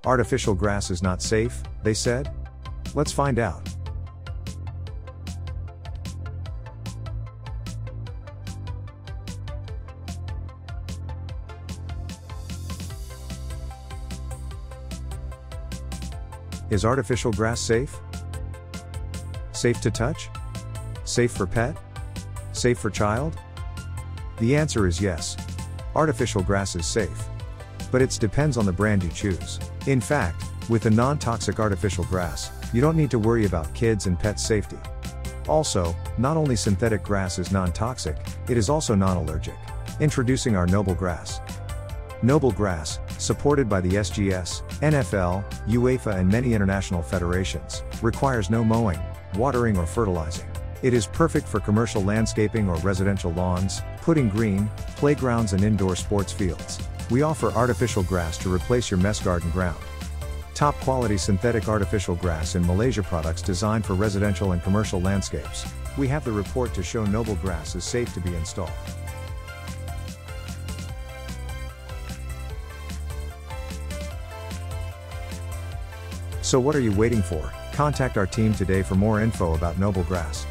Artificial grass is not safe, they said? Let's find out. Is artificial grass safe? Safe to touch? Safe for pet? Safe for child? The answer is yes. Artificial grass is safe. But it depends on the brand you choose. In fact, with a non-toxic artificial grass, you don't need to worry about kids and pets' safety. Also, not only synthetic grass is non-toxic, it is also non-allergic. Introducing our Noble Grass. Noble Grass, supported by the SGS, NFL, UEFA and many international federations, requires no mowing, watering or fertilizing. It is perfect for commercial landscaping or residential lawns, putting green, playgrounds and indoor sports fields. We offer artificial grass to replace your mess garden ground. Top quality synthetic artificial grass in Malaysia products designed for residential and commercial landscapes. We have the report to show Noble Grass is safe to be installed. So what are you waiting for? Contact our team today for more info about Noble Grass.